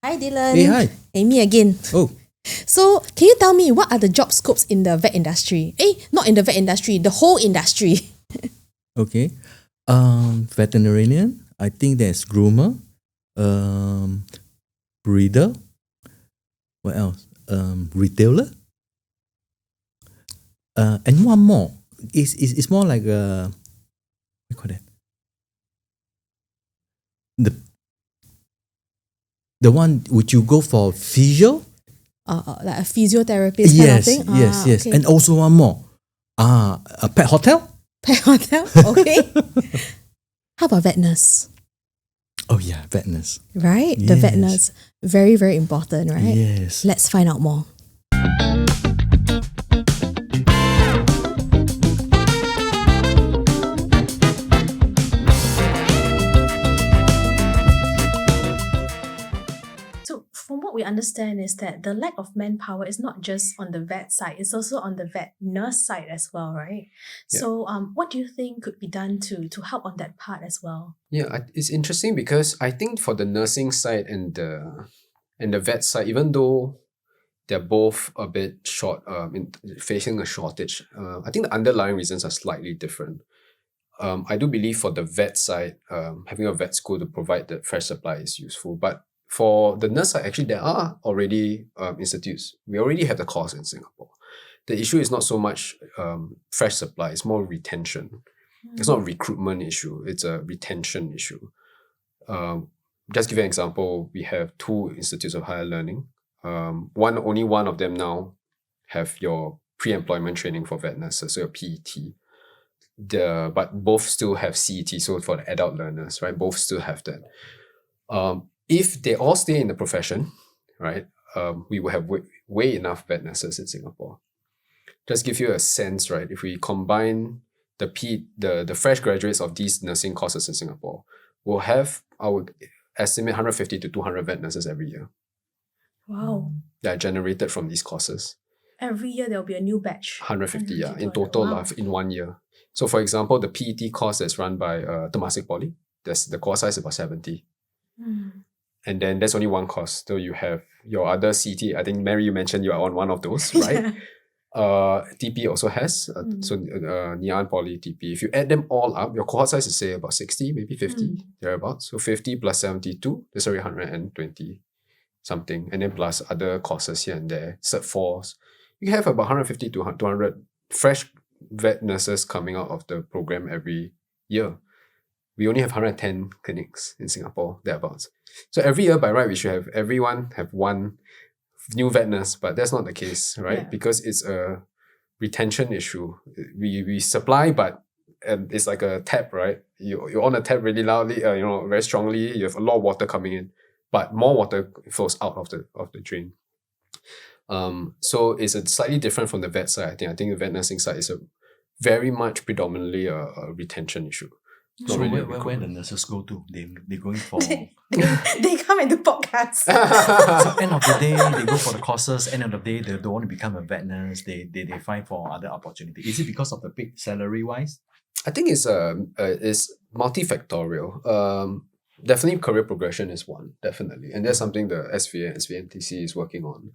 Hi Dylan. Hey, hi. Amy again. Oh, So, can you tell me what are the job scopes in the vet industry? Not in the vet industry, the whole industry. okay. Veterinarian. I think there's groomer, breeder. What else? Retailer. And one more. It's more like a what do you call that? The one would you go for physio? Like a physiotherapist kind of thing? Yes. Okay. And also one more. A pet hotel? Pet hotel? Okay. How about vet nurse? Oh yeah, vetnurse. Right? The vet Yes. nurse. Very, very important, right? Yes. Let's find out more. So, from what we understand is that the lack of manpower is not just on the vet side, it's also on the vet nurse side as well, right? Yeah. So, what do you think could be done to help on that part as well? Yeah, it's interesting because I think for the nursing side and the vet side, even though they're both a bit short, facing a shortage, I think the underlying reasons are slightly different. I do believe for the vet side, having a vet school to provide the fresh supply is useful. But for the nurse side, actually, there are already institutes. We already have the course in Singapore. The issue is not so much fresh supply; it's more retention. It's not a recruitment issue; it's a retention issue. Just give you an example. We have 2 institutes of higher learning. Only one of them now have your pre-employment training for vet nurses, so your PET. But both still have CET, so for the adult learners, right? Both still have that. If they all stay in the profession, right, we will have way enough vet nurses in Singapore. Just give you a sense, right? If we combine the fresh graduates of these nursing courses in Singapore, we'll have, I would estimate, 150 to 200 vet nurses every year Wow. that are generated from these courses. Every year there'll be a new batch. 150, yeah, in 200. total Wow. in 1 year. So for example, the PET course that's run by Temasek Poly, the course size is about 70. And then there's only one course. So you have your other CT. I think, Mary, you mentioned you are on one of those, right? TP also has. So Ngee Poly TP. If you add them all up, your cohort size is, say, about 60, maybe 50, thereabouts. So 50 plus 72, that's already 120 something. And then plus other courses here and there, Cert 4s. You have about 150 to 200 fresh vet nurses coming out of the program every year. We only have 110 clinics in Singapore, thereabouts. So every year, by right, we should have everyone have one new vet nurse, but that's not the case, right? Yeah. Because it's a retention issue. We supply, but it's like a tap, right? You on a tap really loudly, very strongly. You have a lot of water coming in, but more water flows out of the drain. So it's a slightly different from the vet side. I think the vet nursing side is a very much predominantly a retention issue. Not So really a where recruitment. the nurses go to? They're going for They come into podcasts. so end of the day they go for the courses. End of the day they don't want to become a vet nurse. They find for other opportunities. Is it because of the big salary wise? I think it's multifactorial. Definitely career progression is one, definitely. And that's something the SVNTC is working on.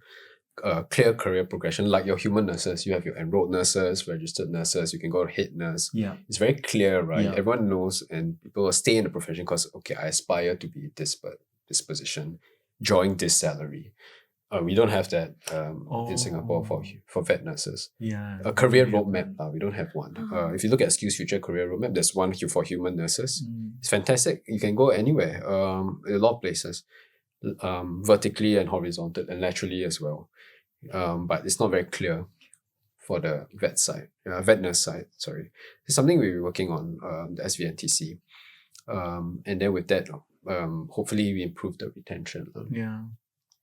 Clear career progression, like your human nurses. You have your enrolled nurses, registered nurses, you can go to head nurse. Yeah. It's very clear, right? Yeah. Everyone knows, and people will stay in the profession because, okay, I aspire to be this position, drawing this salary. We don't have that in Singapore for vet nurses. Yeah. A career roadmap, we don't have one. If you look at SkillsFuture career roadmap, there's one for human nurses. It's fantastic. You can go anywhere, in a lot of places, vertically and horizontal and laterally as well. But it's not very clear for the vet nurse side. Sorry, it's something we're working on, the SVNTC, and then with that, hopefully we improve the retention. Yeah.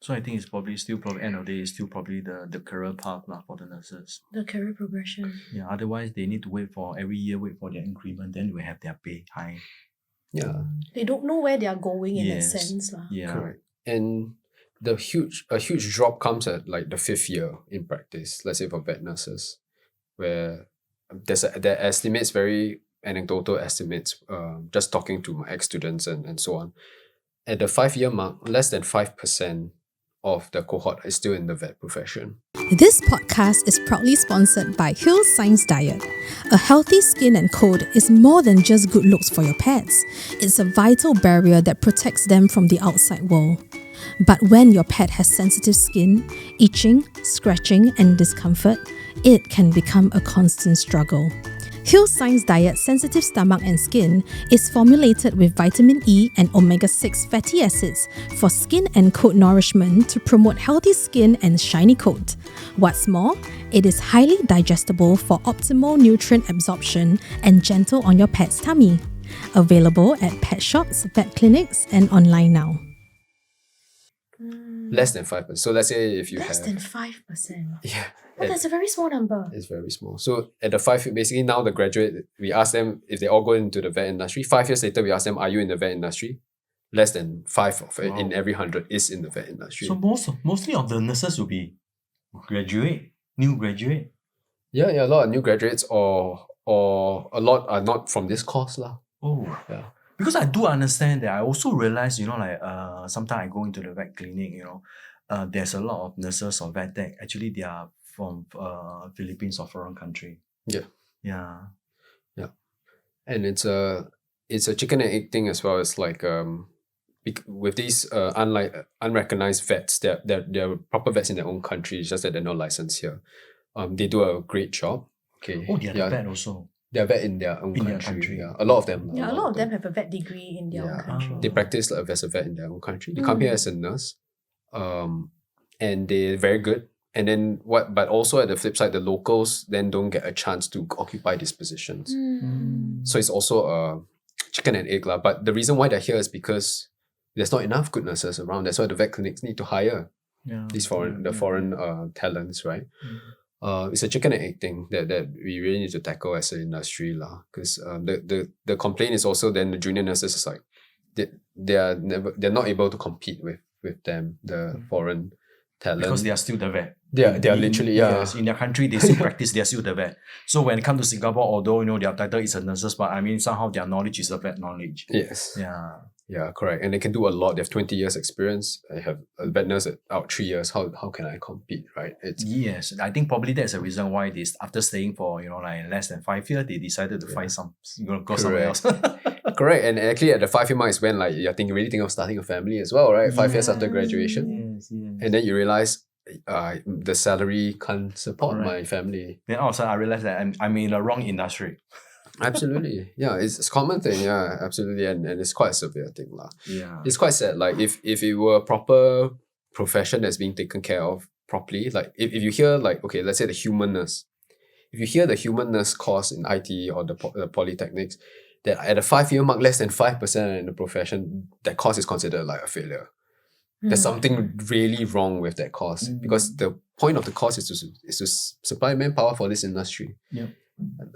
So I think it's probably end of the day, it's still probably the career path for the nurses. The career progression. Yeah. Otherwise, they need to wait for their increment. Then we have their pay high. Yeah, They don't know where they are going in that Yes. sense. Yeah. correct. And a huge drop comes at like the 5th year in practice. Let's say for vet nurses, where there are estimates, very anecdotal estimates, just talking to my ex-students and so on. at the 5-year mark, less than 5% of the cohort is still in the vet profession. This podcast is proudly sponsored by Hill Science Diet. A healthy skin and coat is more than just good looks for your pets. It's a vital barrier that protects them from the outside world. But when your pet has sensitive skin, itching, scratching, and discomfort, it can become a constant struggle. Hill Science Diet Sensitive Stomach and Skin is formulated with vitamin E and omega-6 fatty acids for skin and coat nourishment to promote healthy skin and shiny coat. What's more, it is highly digestible for optimal nutrient absorption and gentle on your pet's tummy. Available at pet shops, vet clinics, and online now. Less than 5%. So let's say if you Less have... than 5%. Yeah. Oh, that's a very small number. It's very small. So at the 5, basically now the graduate, we ask them if they all go into the vet industry. 5 years later, we ask them, are you in the vet industry? Less than 5 of it in every 100 is in the vet industry. So mostly of the nurses will be new graduate. Yeah, a lot of new graduates or a lot are not from this course lah. Oh, Yeah. because I do understand that. I also realize, sometimes I go into the vet clinic, there's a lot of nurses or vet tech. Actually, they are from Philippines or foreign country. Yeah. Yeah. And it's a chicken and egg thing as well. It's like with these unrecognized vets, they're proper vets in their own country. It's just that they're not licensed here. They do a great job. Okay. Oh, they are the vet also. They're vet in their own In their country. country. Yeah, a lot of them. Yeah, a lot of them have a vet degree in their own Yeah. country. They practice as a vet in their own country. They come here as a nurse, and they're very good. And then but also at the flip side, the locals then don't get a chance to occupy these positions. So it's also a chicken and egg lah. But the reason why they're here is because there's not enough good nurses around. That's why the vet clinics need to hire these foreign talents, right? It's a chicken and egg thing that we really need to tackle as an industry lah. Because the complaint is also then the junior nurses is like they're not able to compete with them, the foreign talent. Because they are still the vet. They are literally, Yes, in their country, they still practice, they are still the vet. So when it comes to Singapore, although, their title is a nurses, but I mean, somehow their knowledge is a vet knowledge. Yes. Yeah. Yeah, correct. And they can do a lot. They have 20 years experience. I have a vet nurse out 3 years. How can I compete, right? Yes, I think probably that's the reason why they, after staying for, less than 5 years, they decided to find go somewhere else. Correct. And actually at the 5-year mark is when you're really thinking of starting a family as well, right? 5 years after graduation. Yes. And then you realize the salary can't support my family. Then all of a sudden I realized that I'm in the wrong industry. Absolutely. Yeah, it's a common thing. Yeah, absolutely. And it's quite a severe thing lah. Yeah. It's quite sad. Like if it were a proper profession that's being taken care of properly, like if you hear okay, let's say the human nurse. If you hear the human nurse course in IT or the polytechnics, that at the 5-year mark, less than 5% in the profession, that course is considered like a failure. There's something really wrong with that course because the point of the course is to supply manpower for this industry. Yeah.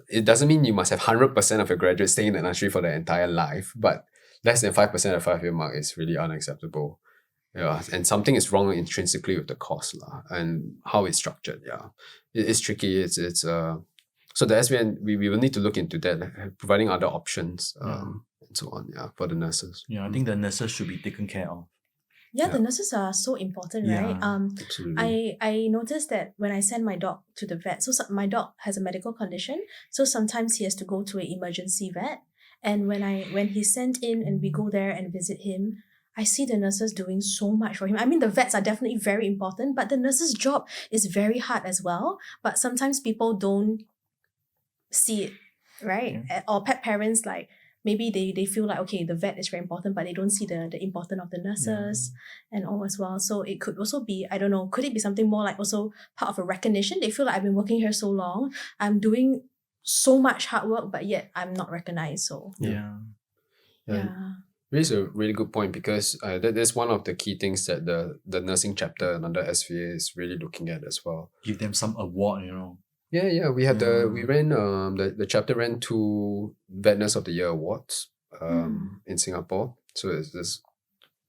It doesn't mean you must have 100% of your graduates staying in the industry for their entire life, but less than 5% at 5-year mark is really unacceptable. Yeah, and something is wrong intrinsically with the course and how it's structured. Yeah, it's tricky. So the SVN, we will need to look into that, providing other options and so on. Yeah, for the nurses. Yeah, I think the nurses should be taken care of. Yeah, the nurses are so important, right? Absolutely. I noticed that when I send my dog to the vet, so my dog has a medical condition, so sometimes he has to go to an emergency vet. And when he's sent in and we go there and visit him, I see the nurses doing so much for him. I mean, the vets are definitely very important, but the nurse's job is very hard as well. But sometimes people don't see it, right? Or pet parents, maybe they feel like, okay, the vet is very important, but they don't see the importance of the nurses and all as well. So it could also be, I don't know, could it be something more like also part of a recognition? They feel like I've been working here so long, I'm doing so much hard work, but yet I'm not recognized. So Yeah. It's a really good point because that is one of the key things that the nursing chapter under SVA is really looking at as well. Give them some award, Yeah. We had the chapter ran 2 Vet Nurse of the Year awards in Singapore. So it's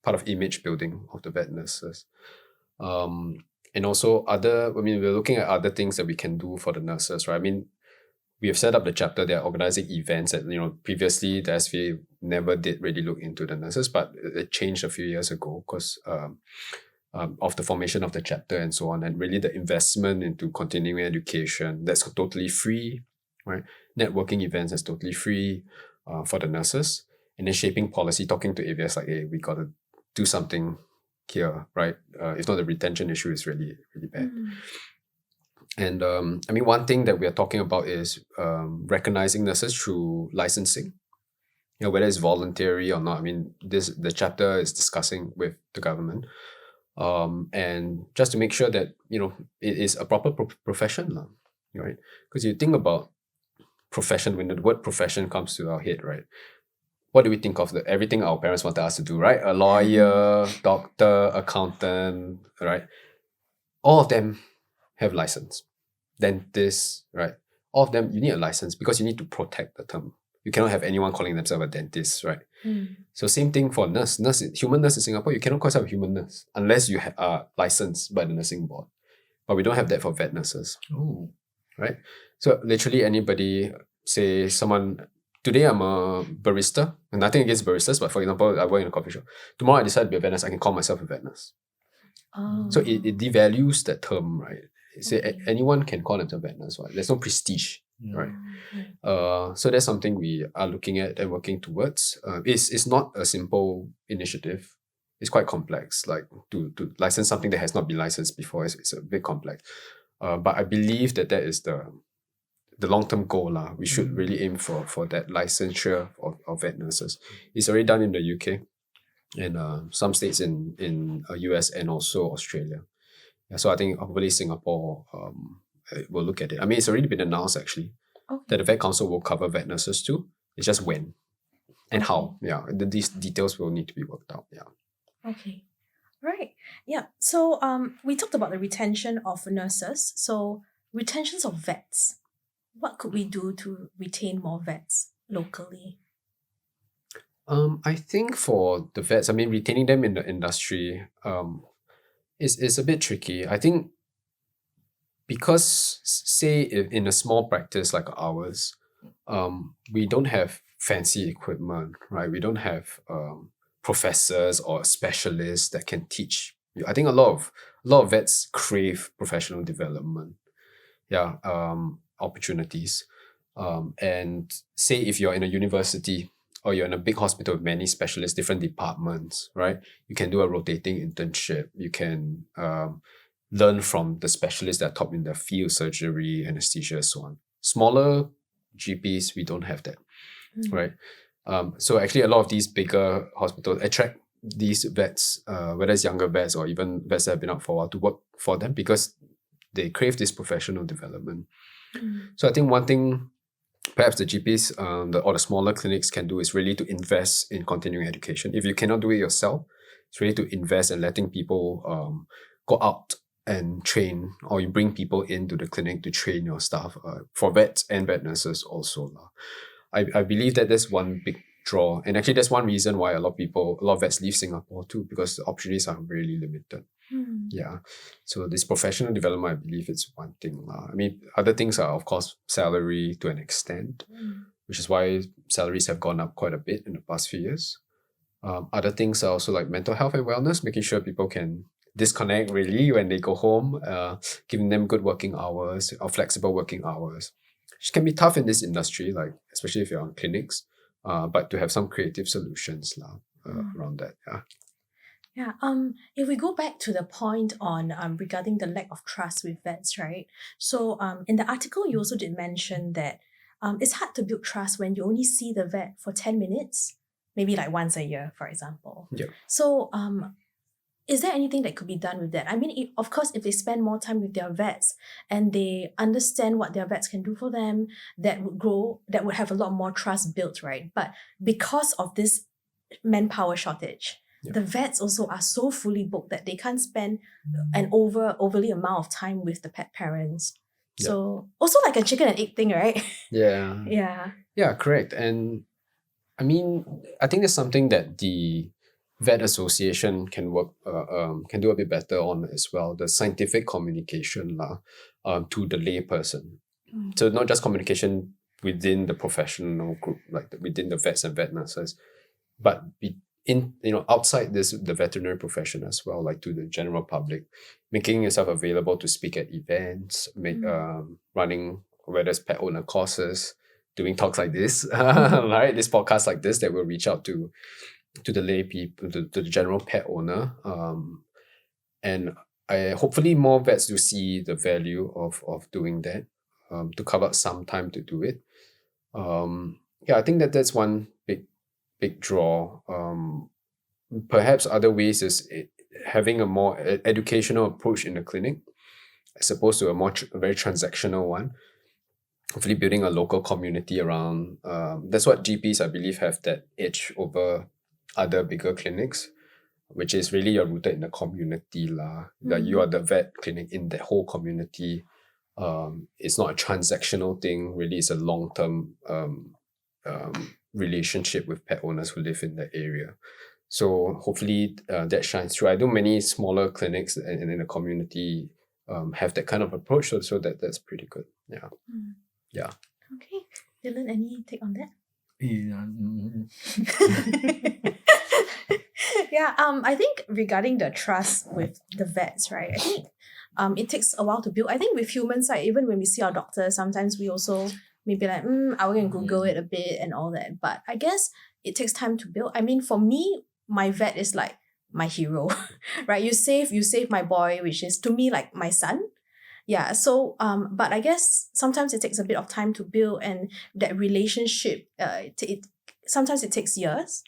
part of image building of the vet nurses. And also we're looking at other things that we can do for the nurses, right? I mean, we have set up the chapter. They're organizing events that, previously the SVA never did really look into the nurses, but it changed a few years ago because of the formation of the chapter and so on, and really the investment into continuing education that's totally free, right? Networking events is totally free for the nurses, and then shaping policy, talking to AVS like, hey, we got to do something here, right? If not, the retention issue is really, really bad. And one thing that we are talking about is recognizing nurses through licensing, whether it's voluntary or not. The chapter is discussing with the government, and just to make sure that it is a proper profession, right? Because you think about profession, when the word profession comes to our head, right? What do we think of? Everything our parents wanted us to do, right? A lawyer, doctor, accountant, right? All of them have license. Dentist, right? All of them, you need a license because you need to protect the term. You cannot have anyone calling themselves a dentist, right? So same thing for human nurse in Singapore. You cannot call yourself a human nurse unless you are licensed by the nursing board. But we don't have that for vet nurses. Oh. Right? So literally anybody, say someone, today I'm a barista, and nothing against baristas, but for example, I work in a coffee shop. Tomorrow I decide to be a vet nurse, I can call myself a vet nurse. Oh. So it devalues that term, right? Say anyone can call themselves vet nurse, right? There's no prestige, right? So that's something we are looking at and working towards. It's not a simple initiative. It's quite complex. Like to license something that has not been licensed before, it's a bit complex. But I believe that is the long-term goal. We should really aim for that licensure of vet nurses. It's already done in the UK and some states in US and also Australia. Yeah, so I think hopefully Singapore will look at it. It's already been announced actually that the Vet Council will cover vet nurses too. It's just when and how. Yeah, these details will need to be worked out. Yeah. Okay. Right. Yeah. So we talked about the retention of nurses. So retentions of vets. What could we do to retain more vets locally? I think for the vets, retaining them in the industry is a bit tricky. I think because say if in a small practice like ours, we don't have fancy equipment, right? We don't have professors or specialists that can teach. I think a lot of vets crave professional development, opportunities. And say if you're in a university or you're in a big hospital with many specialists, different departments, right? You can do a rotating internship. You can learn from the specialists that are top in the field, surgery, anesthesia, so on. Smaller GPs, we don't have that, right? So actually a lot of these bigger hospitals attract these vets, whether it's younger vets or even vets that have been out for a while, to work for them because they crave this professional development. So I think one thing perhaps the GPs or the smaller clinics can do is really to invest in continuing education. If you cannot do it yourself, it's really to invest in letting people go out and train, or you bring people into the clinic to train your staff for vets and vet nurses also. I believe that that's one big draw. And actually that's one reason why a lot of vets leave Singapore too, because the opportunities are really limited. Yeah. So this professional development, I believe it's one thing. Other things are, of course, salary to an extent, which is why salaries have gone up quite a bit in the past few years. Other things are also like mental health and wellness, making sure people can disconnect really when they go home, giving them good working hours or flexible working hours, which can be tough in this industry, like especially if you're on clinics, but to have some creative solutions around that. Yeah. If we go back to the point on regarding the lack of trust with vets, right? So in the article, you also did mention that it's hard to build trust when you only see the vet for 10 minutes, maybe like once a year, for example. Yeah. So is there anything that could be done with that? Of course, if they spend more time with their vets and they understand what their vets can do for them, that would have a lot more trust built, right? But because of this manpower shortage, the vets also are so fully booked that they can't spend an overly amount of time with the pet parents. So also like a chicken and egg thing, right? Yeah, correct. And I think there's something that the Vet Association can do a bit better on as well, the scientific communication to the lay person. So not just communication within the professional group, like within the vets and vet nurses, but outside the veterinary profession as well, like to the general public, making yourself available to speak at events, running whether it's pet owner courses, doing talks like this, right? This podcast like this that will reach out to the lay people, to the general pet owner, and hopefully more vets do see the value of doing that, to carve out some time to do it. I think that's one big draw. Perhaps other ways is having a more educational approach in the clinic, as opposed to a very transactional one. Hopefully building a local community around. That's what GPs, I believe, have that edge over other bigger clinics, which is really you're rooted in the community lah. That you are the vet clinic in that whole community. It's not a transactional thing. Really, it's a long-term relationship with pet owners who live in the area. So hopefully that shines through. I know many smaller clinics and in the community have that kind of approach, so that's pretty good. Yeah. Yeah. Okay. Dylan, any take on that? Yeah. I think regarding the trust with the vets, right? I think it takes a while to build. I think with humans, like even when we see our doctor, sometimes we also maybe like, I will go and Google it a bit and all that. But I guess it takes time to build. I mean, for me, my vet is like my hero, right? You save my boy, which is to me like my son. Yeah. So but I guess sometimes it takes a bit of time to build, and that relationship, sometimes it takes years.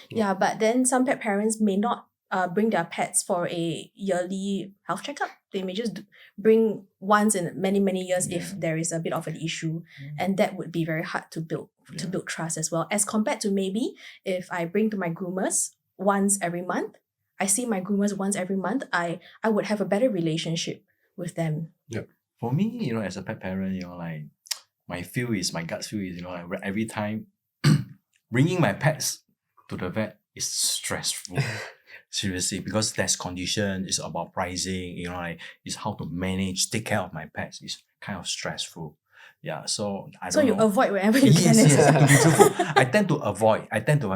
Yeah, but then some pet parents may not bring their pets for a yearly health checkup. They may just bring once in many years if there is a bit of an issue, and that would be very hard to build trust as well. As compared to maybe if I bring to my groomers once every month, I see my groomers once every month, I would have a better relationship with them. Yep. For me, as a pet parent, like my gut feel is, like every time bringing my pets to the vet is stressful. Seriously, because there's condition, it's about pricing, like it's how to take care of my pets. It's kind of stressful. Yeah, so I don't know. So you avoid wherever you can. Yes, to be truthful. I tend to avoid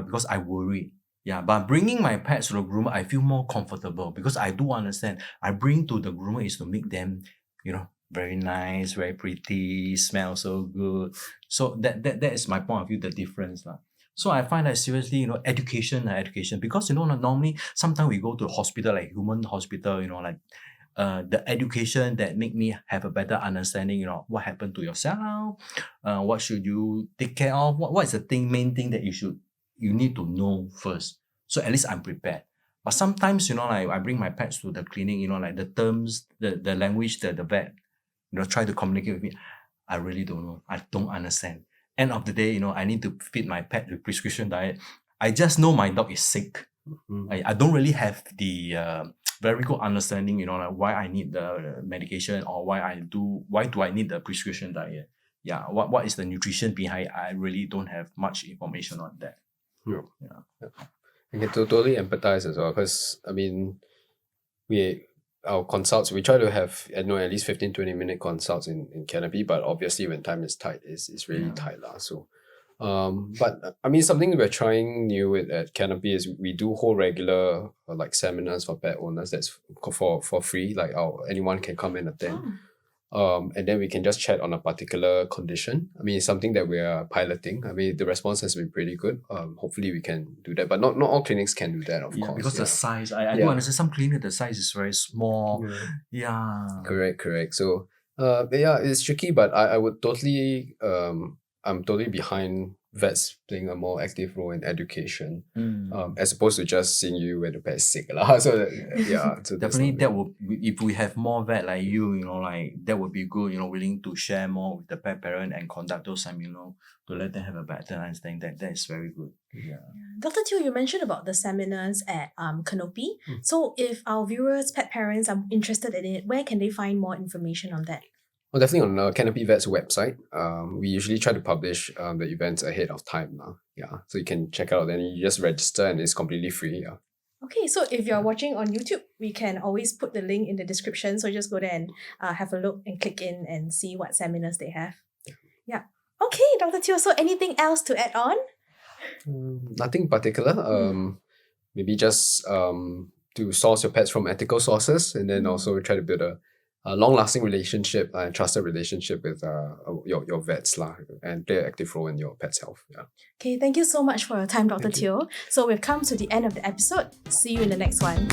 because I worry. Yeah, but bringing my pets to the groomer, I feel more comfortable because I do understand. I bring to the groomer is to make them, very nice, very pretty, smell so good. So that is my point of view, the difference. So I find that seriously, education, because, normally sometimes we go to hospital, like human hospital, like the education that make me have a better understanding, what happened to yourself, what should you take care of, what is the main thing that you need to know first. So at least I'm prepared. But sometimes, like I bring my pets to the clinic, like the terms, the language that the vet, try to communicate with me, I really don't know. I don't understand. End of the day, I need to feed my pet with prescription diet. I just know my dog is sick. I don't really have the very good understanding, like why I need the medication or why do I need the prescription diet. Yeah, what is the nutrition behind? I really don't have much information on that. Yeah. I can totally empathize as well, because our consults, we try to have at least 15-20 minute consults in Canopy, but obviously when time is tight, it's really tight lah. So but something we're trying new with at Canopy is we do hold regular like seminars for pet owners that's for free, like anyone can come and attend. And then we can just chat on a particular condition. It's something that we are piloting. The response has been pretty good. Hopefully we can do that, but not all clinics can do that, of course. Because the size, I do understand some clinics, the size is very small. Yeah. Correct. So, it's tricky, but I would totally, I'm totally behind vets playing a more active role in education, as opposed to just seeing you when the pet is sick. So so definitely that would, if we have more vet like you, like that would be good, willing to share more with the pet parent and conduct those seminars to let them have a better understanding. That is very good. Yeah. Dr. Teo, you mentioned about the seminars at Canopy. So if our viewers, pet parents are interested in it, where can they find more information on that? Well, definitely on Canopy Vet's website. We usually try to publish the events ahead of time now. Yeah, so you can check out and you just register and it's completely free. Yeah. Okay, so if you're watching on YouTube, we can always put the link in the description. So just go there and have a look and click in and see what seminars they have. Yeah. Okay, Dr. Teo, so anything else to add on? Nothing particular. Maybe just to source your pets from ethical sources, and then also try to build a long-lasting relationship and trusted relationship with your vets and play an active role in your pet's health. Yeah. Okay, thank you so much for your time, Dr. Thank you. Teo. So we've come to the end of the episode. See you in the next one.